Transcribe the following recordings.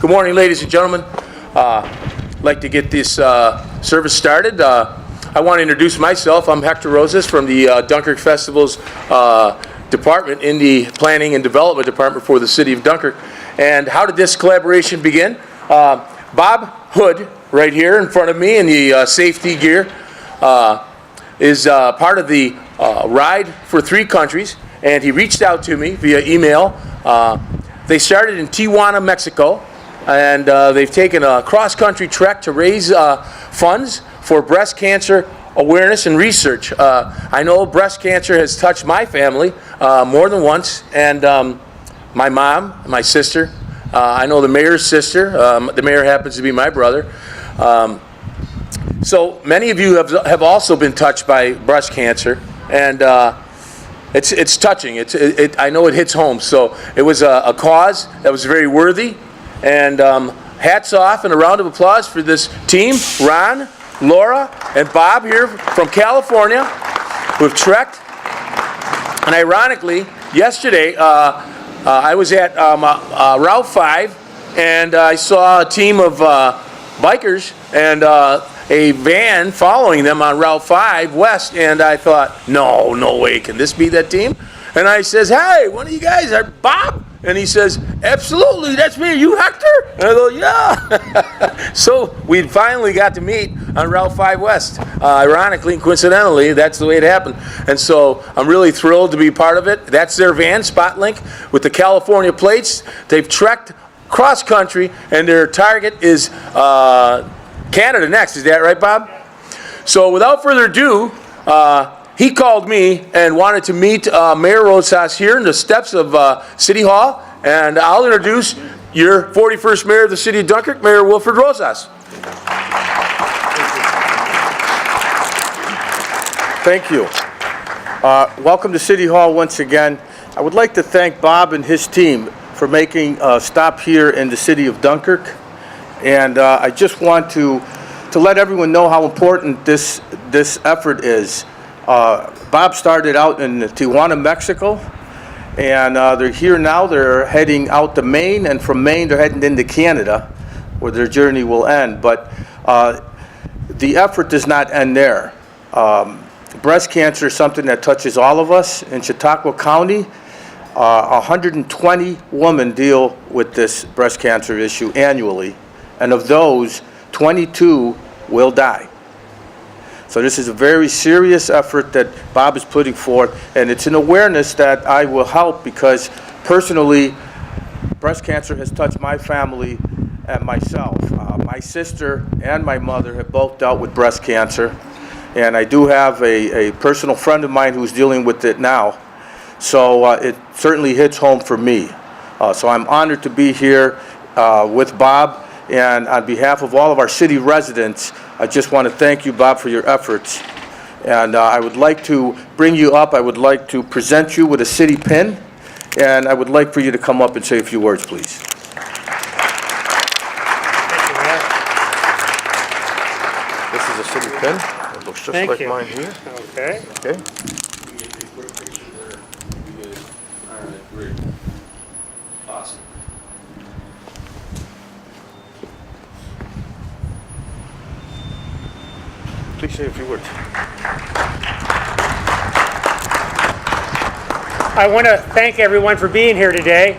Good morning, ladies and gentlemen. I'd like to get this service started. I want to introduce myself. I'm Wilfred Rosas from the Dunkirk Festival's department in the Planning and Development Department for the City of Dunkirk. And how did this collaboration begin? Bob Hood, right here in front of me in the safety gear, is part of the Ride for 3 Countries, and he reached out to me via email. They started in Tijuana, Mexico, and they've taken a cross-country trek to raise funds for breast cancer awareness and research. I know breast cancer has touched my family more than once, and my mom, my sister. I know the mayor's sister. The mayor happens to be my brother. So many of you have also been touched by breast cancer, and it's touching. I know it hits home. So it was a cause that was very worthy, and hats off and a round of applause for this team, Ron, Laura, and Bob here from California. We've trekked, and ironically, yesterday I was at Route 5, and I saw a team of bikers and a van following them on Route 5 West, and I thought, no way, can this be that team? And I says, hey, one of you guys are Bob? And he says, absolutely, that's me. Are you Hector? And I go, yeah. So we finally got to meet on Route 5 West. Ironically and coincidentally, that's the way it happened. And so I'm really thrilled to be part of it. That's their van, SpotLink, with the California plates. They've trekked cross country, and their target is Canada next. Is that right, Bob? So without further ado, he called me and wanted to meet Mayor Rosas here in the steps of City Hall, and I'll introduce your 41st Mayor of the City of Dunkirk, Mayor Wilfred Rosas. Thank you. Welcome to City Hall once again. I would like to thank Bob and his team for making a stop here in the City of Dunkirk, and I just want to let everyone know how important this effort is. Bob started out in Tijuana, Mexico, and they're here now. They're heading out to Maine, and from Maine they're heading into Canada, where their journey will end. But the effort does not end there. Breast cancer is something that touches all of us. In Chautauqua County, 120 women deal with this breast cancer issue annually, and of those, 22 will die. So this is a very serious effort that Bob is putting forth, and it's an awareness that I will help because personally, breast cancer has touched my family and myself. My sister and my mother have both dealt with breast cancer, and I do have a personal friend of mine who's dealing with it now. So it certainly hits home for me. So I'm honored to be here with Bob, and on behalf of all of our city residents, I just want to thank you, Bob, for your efforts. And I would like to bring you up. I would like to present you with a city pin, and I would like for you to come up and say a few words, please. This is a city pin. It looks just like mine here. Okay. Okay. All right, great. Awesome. Please say a few words. I want to thank everyone for being here today.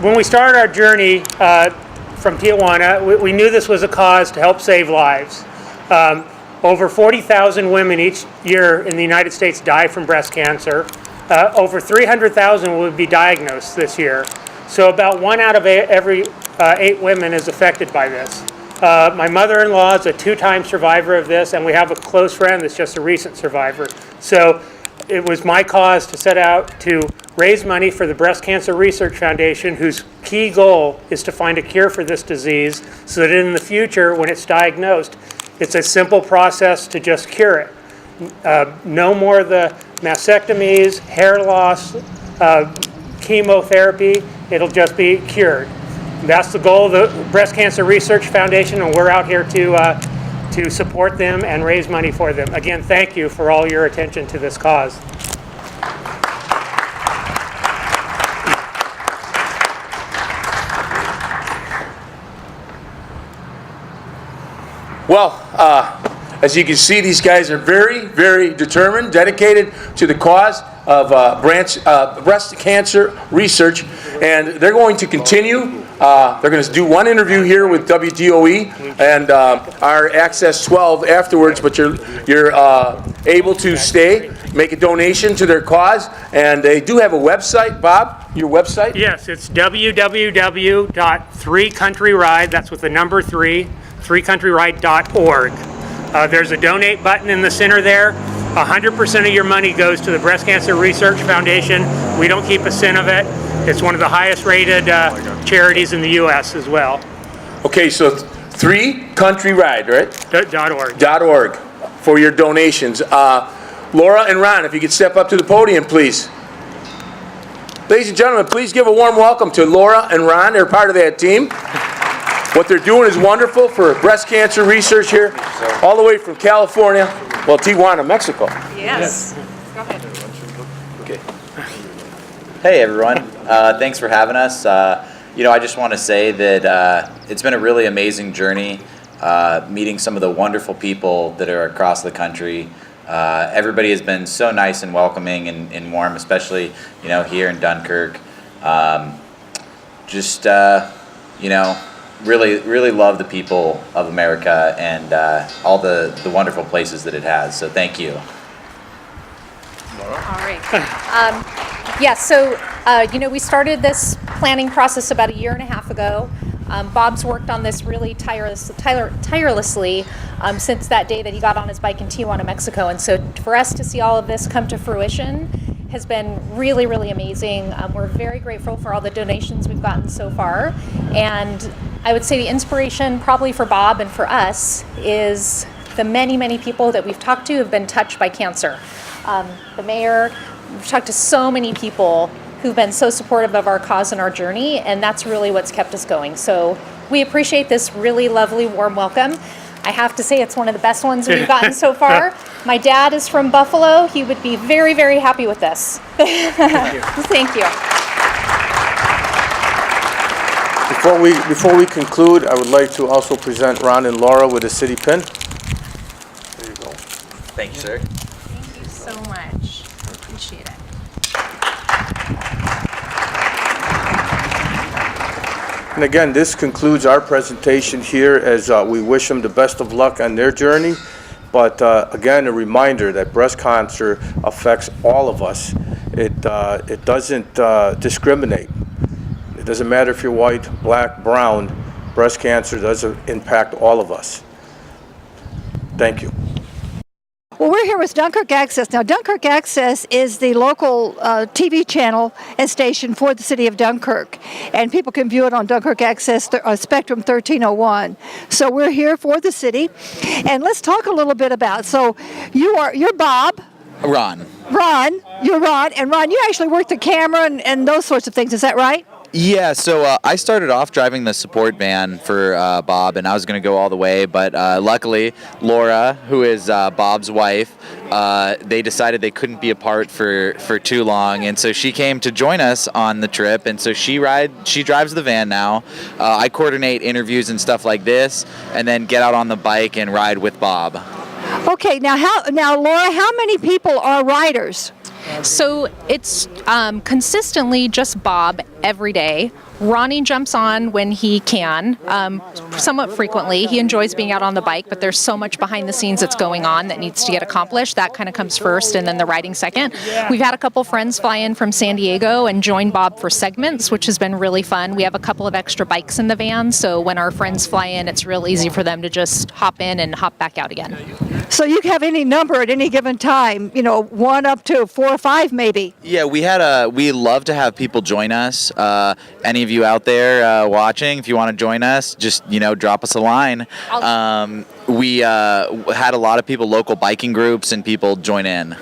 When we started our journey from Tijuana, we knew this was a cause to help save lives. Over 40,000 women each year in the United States die from breast cancer. Over 300,000 will be diagnosed this year. So about 1 out of every 8 women is affected by this. My mother-in-law is a 2-time survivor of this, and we have a close friend that's just a recent survivor. So it was my cause to set out to raise money for the Breast Cancer Research Foundation, whose key goal is to find a cure for this disease so that in the future, when it's diagnosed, it's a simple process to just cure it. No more of the mastectomies, hair loss, chemotherapy. It'll just be cured. That's the goal of the Breast Cancer Research Foundation, and we're out here to support them and raise money for them. Again, thank you for all your attention to this cause. Well, as you can see, these guys are very, very determined, dedicated to the cause of breast cancer research, and they're going to continue. They're going to do one interview here with WDOE and our Access 12 afterwards, but you're able to stay, make a donation to their cause, and they do have a website. Bob, your website? Yes, it's www.3countryride, that's with the number 3, 3countryride.org. There's a donate button in the center there. 100% of your money goes to the Breast Cancer Research Foundation. We don't keep a cent of it. It's one of the highest rated charities in the U.S. as well. Okay, so 3countryride, right? .org. .org for your donations. Laura and Ron, if you could step up to the podium, please. Ladies and gentlemen, please give a warm welcome to Laura and Ron. They're part of that team. What they're doing is wonderful for breast cancer research here, all the way from California, well, Tijuana, Mexico. Yes. Go ahead. Okay. Hey everyone, thanks for having us. I just want to say that it's been a really amazing journey, meeting some of the wonderful people that are across the country. Everybody has been so nice and welcoming and warm, especially, here in Dunkirk. Really, really love the people of America and all the wonderful places that it has. So thank you. All right. We started this planning process about 1.5 years ago. Bob's worked on this really tirelessly since that day that he got on his bike in Tijuana, Mexico. And so for us to see all of this come to fruition has been really, really amazing. We're very grateful for all the donations we've gotten so far. And I would say the inspiration probably for Bob and for us is the many, many people that we've talked to have been touched by cancer. The mayor, we've talked to so many people who've been so supportive of our cause and our journey, and that's really what's kept us going. So we appreciate this really lovely, warm welcome. I have to say it's one of the best ones we've gotten so far. My dad is from Buffalo. He would be very, very happy with this. Thank you. Thank you. Before we conclude, I would like to also present Ron and Laura with a city pin. There you go. Thank you, sir. Thank you so much. I appreciate it. And again, this concludes our presentation here as we wish them the best of luck on their journey. But again, a reminder that breast cancer affects all of us. It doesn't discriminate. It doesn't matter if you're white, black, brown. Breast cancer does impact all of us. Thank you. Well, we're here with Dunkirk Access. Now, Dunkirk Access is the local TV channel and station for the city of Dunkirk, and people can view it on Dunkirk Access Spectrum 1301. So we're here for the city, and let's talk a little bit about. So you're Bob. Ron. Ron, you're Ron, and Ron, you actually work the camera and those sorts of things. Is that right? Yeah, so I started off driving the support van for Bob, and I was going to go all the way, but luckily, Laura, who is Bob's wife, they decided they couldn't be apart for too long, and so she came to join us on the trip, and so she drives the van now. I coordinate interviews and stuff like this, and then get out on the bike and ride with Bob. Okay, now Laura, how many people are riders? So it's consistently just Bob every day. Ronnie jumps on when he can, somewhat frequently. He enjoys being out on the bike, but there's so much behind the scenes that's going on that needs to get accomplished. That kind of comes first, and then the riding second. We've had a couple friends fly in from San Diego and join Bob for segments, which has been really fun. We have a couple of extra bikes in the van, so when our friends fly in, it's real easy for them to just hop in and hop back out again. So you can have any number at any given time, 1 up to 4 or 5 maybe. Yeah, we love to have people join us. Any of you out there watching, if you want to join us, just drop us a line. We had a lot of people, local biking groups, and people join in.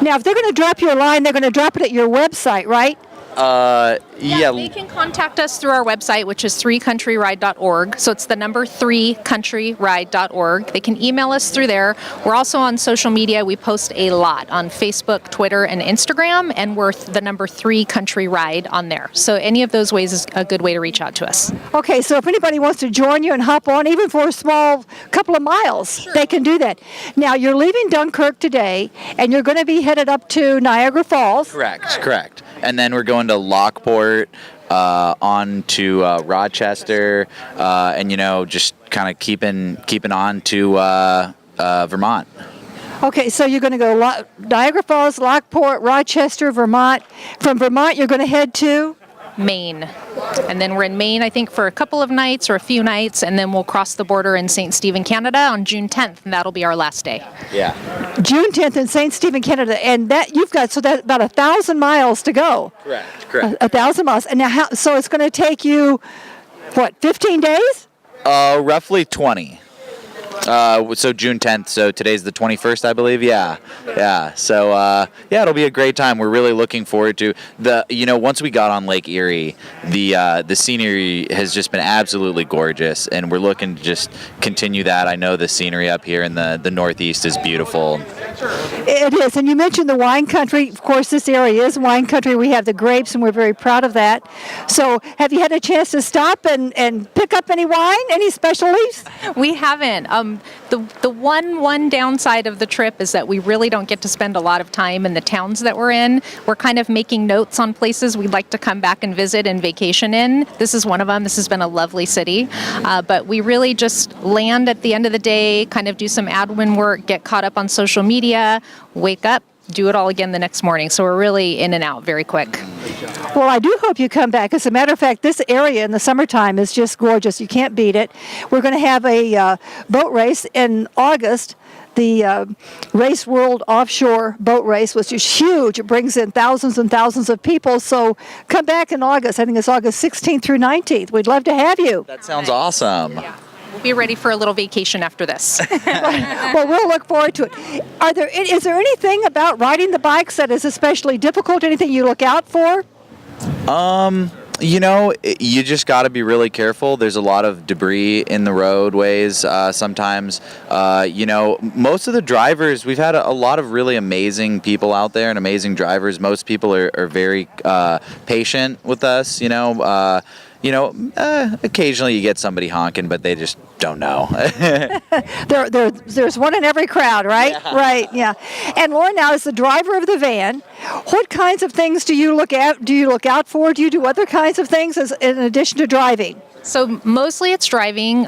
Now, if they're going to drop your line, they're going to drop it at your website, right? Yeah. They can contact us through our website, which is 3countryride.org. So it's the number 3countryride.org. They can email us through there. We're also on social media. We post a lot on Facebook, Twitter, and Instagram, and we're the number 3countryride on there. So any of those ways is a good way to reach out to us. Okay, so if anybody wants to join you and hop on, even for a small couple of miles, they can do that. Now, you're leaving Dunkirk today, and you're going to be headed up to Niagara Falls. Correct. And then we're going to Lockport, on to Rochester, and just kind of keeping on to Vermont. Okay, so you're going to go Niagara Falls, Lockport, Rochester, Vermont. From Vermont, you're going to head to? Maine. And then we're in Maine, I think, for a couple of nights or a few nights, and then we'll cross the border in St. Stephen, Canada on June 10th, and that'll be our last day. Yeah. June 10th in St. Stephen, Canada, and that you've got, so that's about 1,000 miles to go. Correct. 1,000 miles. And now, so it's going to take you, 15 days? Roughly 20. So June 10th. So today's the 21st, I believe. Yeah. So it'll be a great time. We're really looking forward to once we got on Lake Erie, the scenery has just been absolutely gorgeous, and we're looking to just continue that. I know the scenery up here in the Northeast is beautiful. It is, and you mentioned the wine country. Of course, this area is wine country. We have the grapes, and we're very proud of that. So, have you had a chance to stop and pick up any wine, any specialties? We haven't. The one downside of the trip is that we really don't get to spend a lot of time in the towns that we're in. We're kind of making notes on places we'd like to come back and visit and vacation in. This is one of them. This has been a lovely city. But we really just land at the end of the day, kind of do some admin work, get caught up on social media, wake up, do it all again the next morning. So we're really in and out very quick. Well, I do hope you come back. As a matter of fact, this area in the summertime is just gorgeous. You can't beat it. We're going to have a boat race in August. The Race World Offshore Boat Race, which is huge. It brings in thousands and thousands of people. So come back in August. I think it's August 16th through 19th. We'd love to have you. That sounds awesome. Yeah. We'll be ready for a little vacation after this. Well, we'll look forward to it. Is there anything about riding the bikes that is especially difficult? Anything you look out for? You just got to be really careful. There's a lot of debris in the roadways sometimes. Most of the drivers, we've had a lot of really amazing people out there and amazing drivers. Most people are very patient with us, occasionally you get somebody honking, but they just don't know. There's one in every crowd, right? Yeah. Right, yeah. And Laura, now as the driver of the van, what kinds of things do you look at? Do you look out for? Do you do other kinds of things in addition to driving? So mostly it's driving.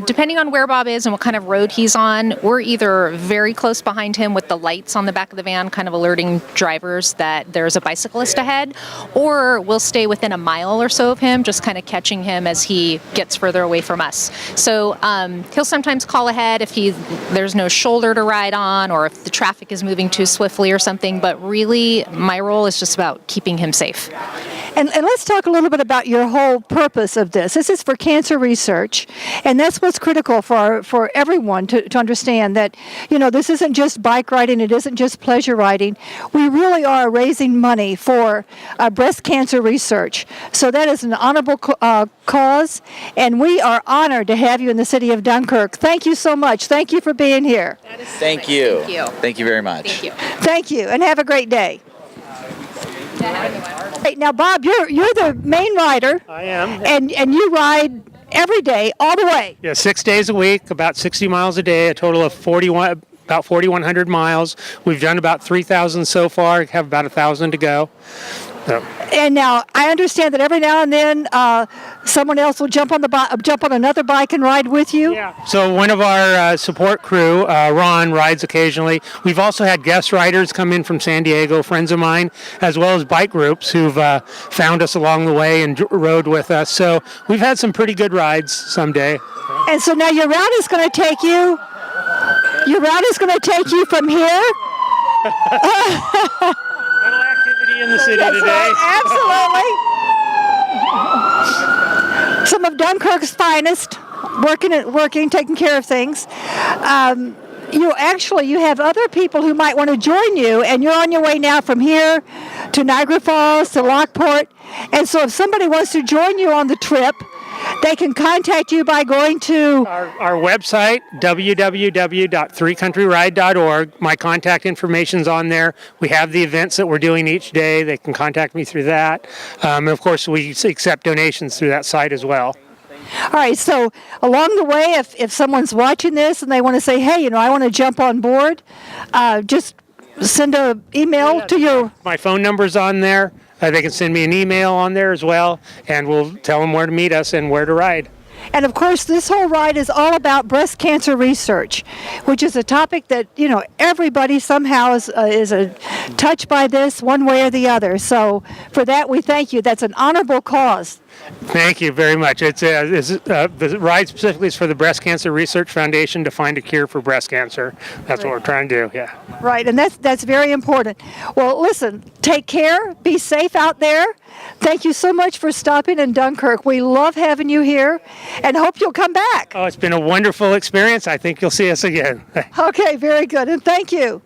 Depending on where Bob is and what kind of road he's on, we're either very close behind him with the lights on the back of the van, kind of alerting drivers that there's a bicyclist ahead, or we'll stay within a mile or so of him, just kind of catching him as he gets further away from us. So he'll sometimes call ahead if there's no shoulder to ride on, or if the traffic is moving too swiftly or something, but really my role is just about keeping him safe. And let's talk a little bit about your whole purpose of this. This is for cancer research, and that's what's critical for everyone to understand that, this isn't just bike riding, it isn't just pleasure riding. We really are raising money for breast cancer research. So that is an honorable cause, and we are honored to have you in the city of Dunkirk. Thank you so much. Thank you for being here. Thank you. Thank you very much. Thank you. Thank you, and have a great day. Hey, now, Bob, you're the main rider. I am. And you ride every day, all the way. Yeah, 6 days a week, about 60 miles a day, a total of about 4,100 miles. We've done about 3,000 so far, have about 1,000 to go. So. And now, I understand that every now and then someone else will jump on another bike and ride with you. Yeah. So one of our support crew, Ron, rides occasionally. We've also had guest riders come in from San Diego, friends of mine, as well as bike groups who've found us along the way and rode with us. So we've had some pretty good rides someday. And so now your route is going to take you from here. Little activity in the city That's today. right, absolutely. Some of Dunkirk's finest, working, taking care of things. you have other people who might want to join you, and you're on your way now from here to Niagara Falls to Lockport. And so if somebody wants to join you on the trip, they can contact you by going to Our website, www.threecountryRide.org. My contact information's on there. We have the events that we're doing each day. They can contact me through that. And of course, we accept donations through that site as well. All right, so along the way, if someone's watching this and they want to say, hey, I want to jump on board, just send an email to your... My phone number's on there. They can send me an email on there as well, and we'll tell them where to meet us and where to ride. And of course, this whole ride is all about breast cancer research, which is a topic that, everybody somehow is touched by this one way or the other. So for that, we thank you. That's an honorable cause. Thank you very much. The ride specifically is for the Breast Cancer Research Foundation to find a cure for breast cancer. That's what we're trying to do, yeah. Right, and that's very important. Well, listen, take care, be safe out there. Thank you so much for stopping in Dunkirk. We love having you here and hope you'll come back. Oh, it's been a wonderful experience. I think you'll see us again. Okay, very good, and thank you.